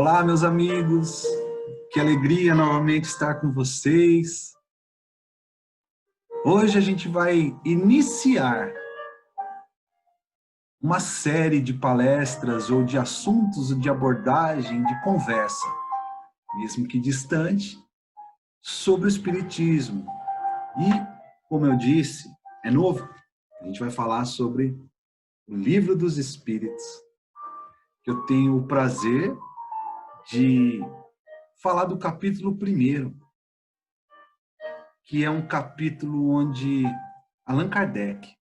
Olá, meus amigos, que alegria novamente estar com vocês. Hoje a gente vai iniciar uma série de palestras ou de assuntos de abordagem, de conversa, mesmo que distante, sobre o Espiritismo. E, como eu disse, é novo. A gente vai falar sobre o Livro dos Espíritos, que eu tenho o prazer de falar do capítulo 1º, que é um capítulo onde Allan Kardec,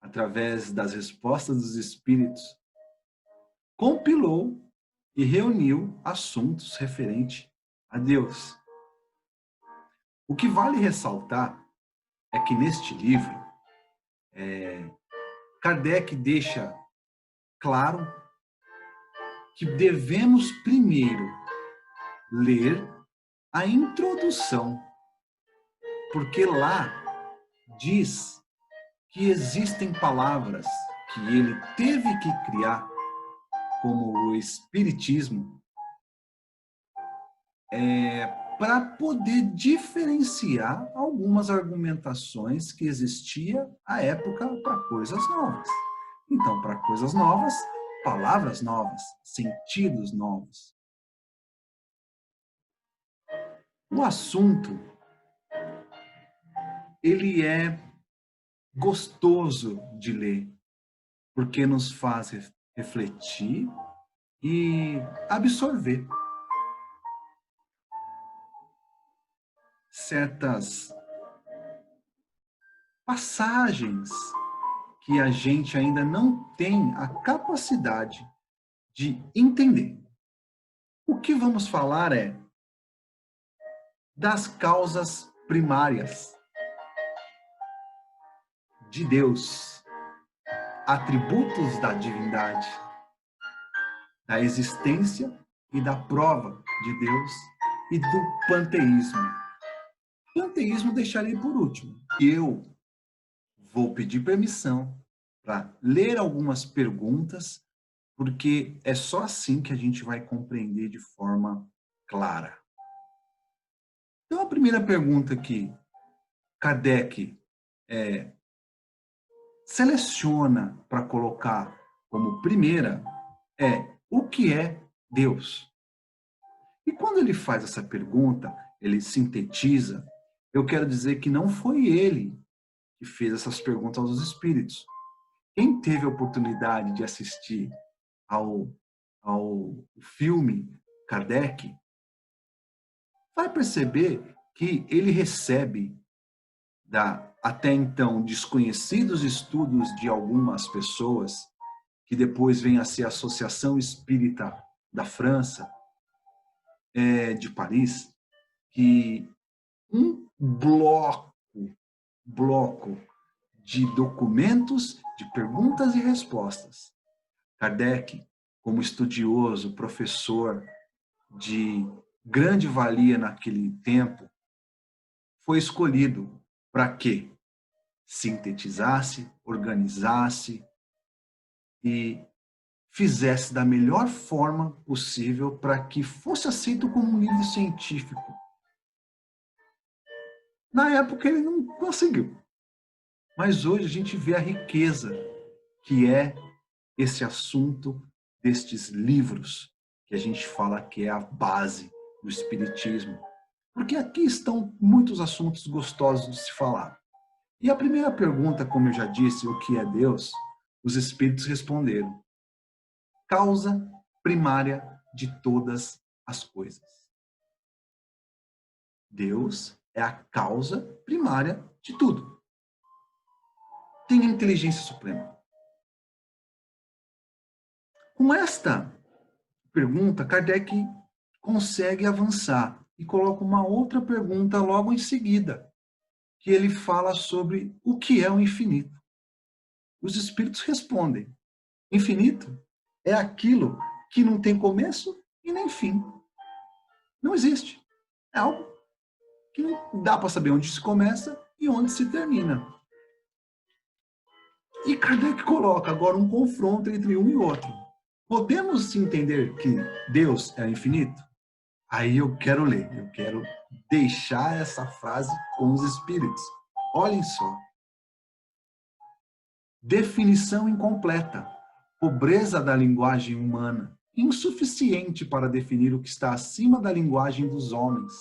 através das respostas dos espíritos, compilou e reuniu assuntos referentes a Deus. O que vale ressaltar é que neste livro, Kardec deixa claro que devemos primeiro ler a introdução, porque lá diz que existem palavras que ele teve que criar, como o Espiritismo, para poder diferenciar algumas argumentações que existiam à época para coisas novas. Então, para coisas novas, palavras novas, sentidos novos. O assunto, ele é gostoso de ler, porque nos faz refletir e absorver certas passagens que a gente ainda não tem a capacidade de entender. O que vamos falar é das causas primárias de Deus, atributos da divindade, da existência e da prova de Deus e do panteísmo. Panteísmo deixarei por último. Eu vou pedir permissão para ler algumas perguntas, porque é só assim que a gente vai compreender de forma clara. Então, a primeira pergunta que Kardec seleciona para colocar como primeira é: o que é Deus? E quando ele faz essa pergunta, ele sintetiza, eu quero dizer que não foi ele que fez essas perguntas aos espíritos. Quem teve a oportunidade de assistir ao filme Kardec, vai perceber que ele recebe até então desconhecidos estudos de algumas pessoas, que depois vem a ser a Associação Espírita da França, de Paris, que um bloco de documentos, de perguntas e respostas. Kardec, como estudioso, professor de grande valia naquele tempo, foi escolhido para que sintetizasse, organizasse e fizesse da melhor forma possível para que fosse aceito como um livro científico. Na época ele não conseguiu, mas hoje a gente vê a riqueza que é esse assunto destes livros, que a gente fala que é a base do Espiritismo. Porque aqui estão muitos assuntos gostosos de se falar. E a primeira pergunta, como eu já disse, o que é Deus? Os Espíritos responderam: causa primária de todas as coisas. Deus é a causa primária de tudo. Tem a inteligência suprema. Com esta pergunta, Kardec consegue avançar e coloca uma outra pergunta logo em seguida, que ele fala sobre o que é o infinito. Os espíritos respondem: infinito é aquilo que não tem começo e nem fim. Não existe. É algo que não dá para saber onde se começa e onde se termina. E Kardec coloca agora um confronto entre um e outro. Podemos entender que Deus é infinito? Aí eu quero ler, eu quero deixar essa frase com os espíritos. Olhem só. Definição incompleta. Pobreza da linguagem humana. Insuficiente para definir o que está acima da linguagem dos homens.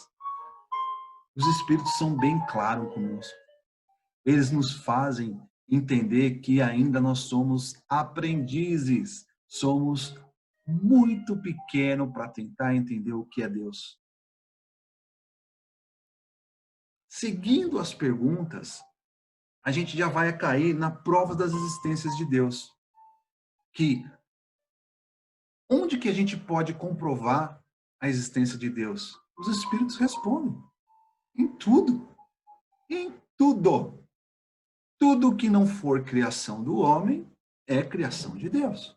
Os espíritos são bem claros conosco. Eles nos fazem entender que ainda nós somos aprendizes. Somos muito pequenos para tentar entender o que é Deus. Seguindo as perguntas, a gente já vai cair na prova das existências de Deus. Que onde que a gente pode comprovar a existência de Deus? Os espíritos respondem. Em tudo. Em tudo. Tudo que não for criação do homem é criação de Deus.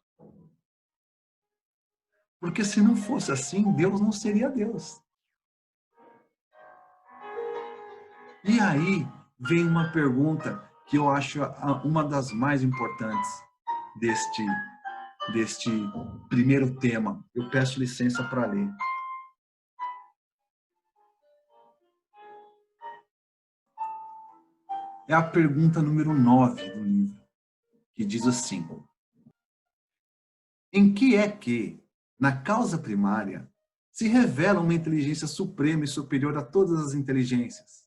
Porque se não fosse assim, Deus não seria Deus. E aí vem uma pergunta que eu acho uma das mais importantes deste primeiro tema. Eu peço licença para ler. É a pergunta número 9 do livro, que diz assim: em que é que, na causa primária, se revela uma inteligência suprema e superior a todas as inteligências?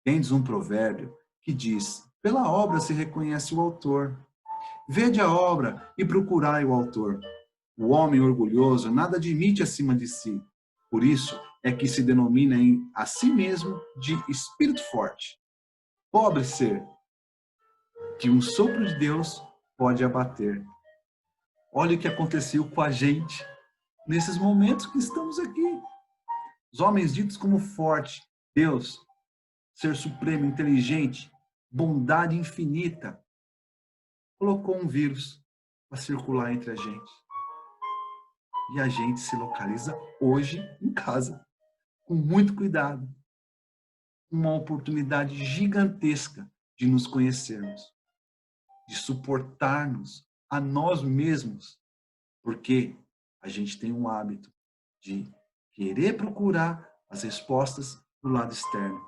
Tendes um provérbio que diz: pela obra se reconhece o autor. Vede a obra e procurai o autor. O homem orgulhoso nada admite acima de si. Por isso é que se denomina a si mesmo de espírito forte. Pobre ser, que um sopro de Deus pode abater. Olha o que aconteceu com a gente nesses momentos que estamos aqui. Os homens ditos como forte, Deus, ser supremo, inteligente, bondade infinita, colocou um vírus para circular entre a gente. E a gente se localiza hoje em casa, com muito cuidado. Uma oportunidade gigantesca de nos conhecermos, de suportarmos a nós mesmos, porque a gente tem um hábito de querer procurar as respostas do lado externo.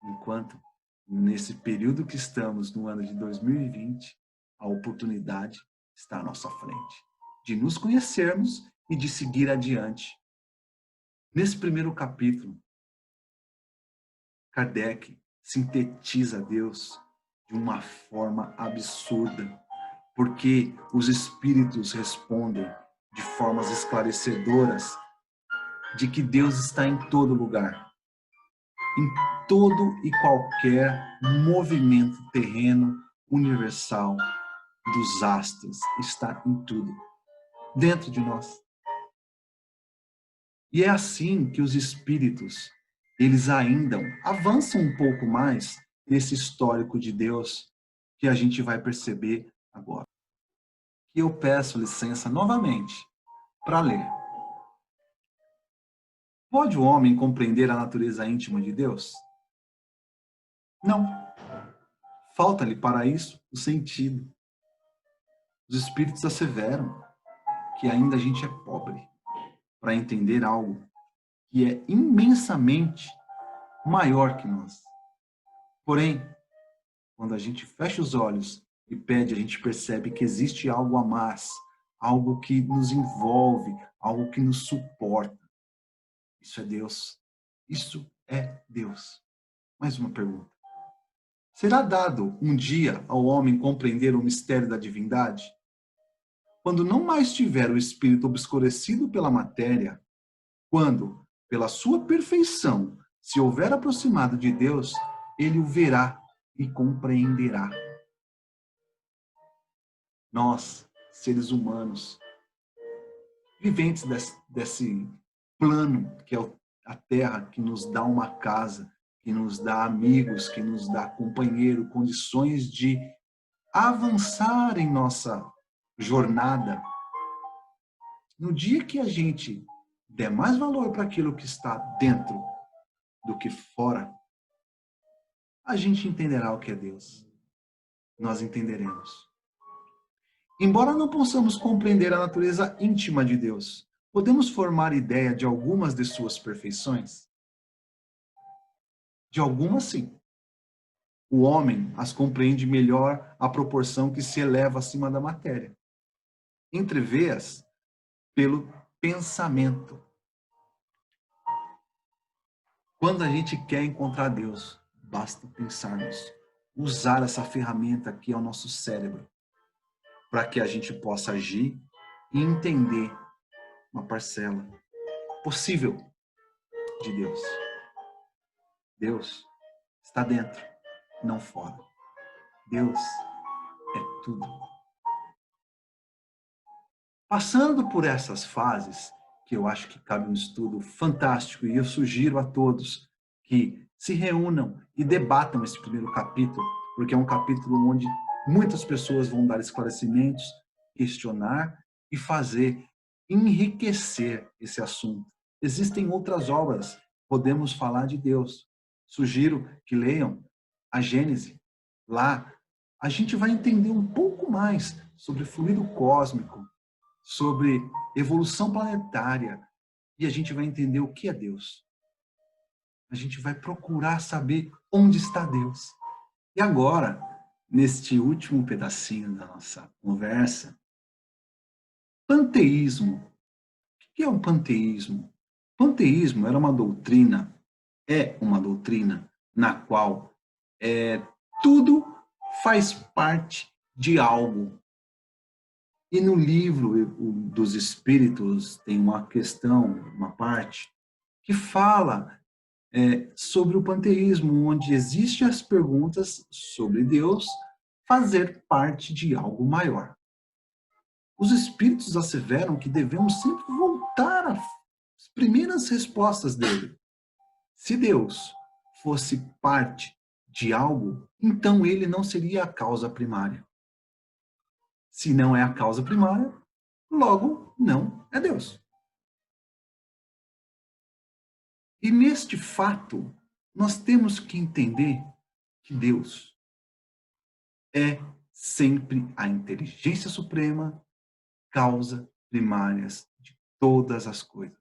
Enquanto, nesse período que estamos, no ano de 2020, a oportunidade está à nossa frente, de nos conhecermos e de seguir adiante. Nesse primeiro capítulo, Kardec sintetiza Deus de uma forma absurda, porque os espíritos respondem de formas esclarecedoras de que Deus está em todo lugar, em todo e qualquer movimento terreno universal dos astros, está em tudo, dentro de nós. E é assim que os espíritos, eles ainda avançam um pouco mais nesse histórico de Deus que a gente vai perceber agora. E eu peço licença novamente para ler. Pode o homem compreender a natureza íntima de Deus? Não. Falta-lhe para isso o sentido. Os espíritos asseveram que ainda a gente é pobre para entender algo que é imensamente maior que nós. Porém, quando a gente fecha os olhos e pede, a gente percebe que existe algo a mais, algo que nos envolve, algo que nos suporta. Isso é Deus. Isso é Deus. Mais uma pergunta. Será dado um dia ao homem compreender o mistério da divindade? Quando não mais tiver o espírito obscurecido pela matéria, quando, pela sua perfeição, se houver aproximado de Deus, ele o verá e compreenderá. Nós, seres humanos, viventes desse plano que é a Terra, que nos dá uma casa, que nos dá amigos, que nos dá companheiro, condições de avançar em nossa jornada. No dia que a gente der mais valor para aquilo que está dentro do que fora, a gente entenderá o que é Deus. Nós entenderemos. Embora não possamos compreender a natureza íntima de Deus, podemos formar ideia de algumas de suas perfeições? De algumas, sim. O homem as compreende melhor à proporção que se eleva acima da matéria. Entrevê-as pelo pensamento. Quando a gente quer encontrar Deus, basta pensarmos. Usar essa ferramenta que é o nosso cérebro, para que a gente possa agir e entender uma parcela possível de Deus. Deus está dentro, não fora. Deus é tudo. Passando por essas fases, que eu acho que cabe um estudo fantástico, e eu sugiro a todos que se reúnam e debatam esse primeiro capítulo, porque é um capítulo onde muitas pessoas vão dar esclarecimentos, questionar e fazer enriquecer esse assunto. Existem outras obras, podemos falar de Deus. Sugiro que leiam a Gênese. Lá a gente vai entender um pouco mais sobre fluido cósmico, sobre evolução planetária, e a gente vai entender o que é Deus. A gente vai procurar saber onde está Deus. E agora, neste último pedacinho da nossa conversa, panteísmo. O que é o panteísmo? Panteísmo era uma doutrina, é uma doutrina na qual tudo faz parte de algo. E no livro dos Espíritos tem uma questão, uma parte, que fala sobre o panteísmo, onde existem as perguntas sobre Deus fazer parte de algo maior. Os Espíritos asseveram que devemos sempre voltar às primeiras respostas dele. Se Deus fosse parte de algo, então ele não seria a causa primária. Se não é a causa primária, logo não é Deus. E neste fato, nós temos que entender que Deus é sempre a inteligência suprema, causa primária de todas as coisas.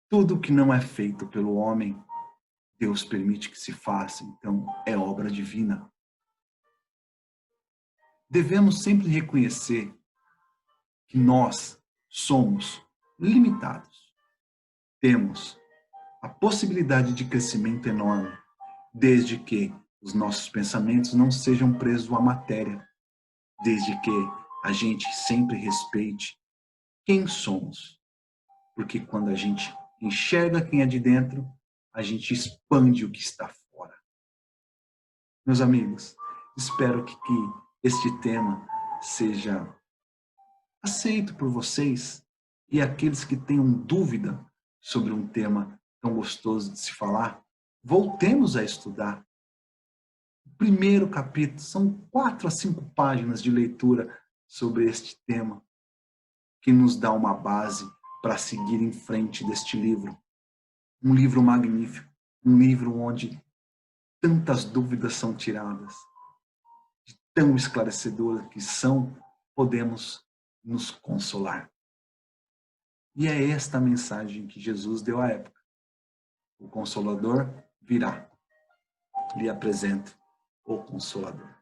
Tudo que não é feito pelo homem, Deus permite que se faça, então é obra divina. Devemos sempre reconhecer que nós somos limitados. Temos a possibilidade de crescimento enorme, desde que os nossos pensamentos não sejam presos à matéria, desde que a gente sempre respeite quem somos. Porque quando a gente enxerga quem é de dentro, a gente expande o que está fora. Meus amigos, espero que este tema seja aceito por vocês e aqueles que tenham dúvida sobre um tema tão gostoso de se falar, voltemos a estudar. O primeiro capítulo, são 4 a 5 páginas de leitura sobre este tema, que nos dá uma base para seguir em frente deste livro. Um livro magnífico, um livro onde tantas dúvidas são tiradas, de tão esclarecedoras que são, podemos nos consolar. E é esta a mensagem que Jesus deu à época. O Consolador virá. Lhe apresento o Consolador.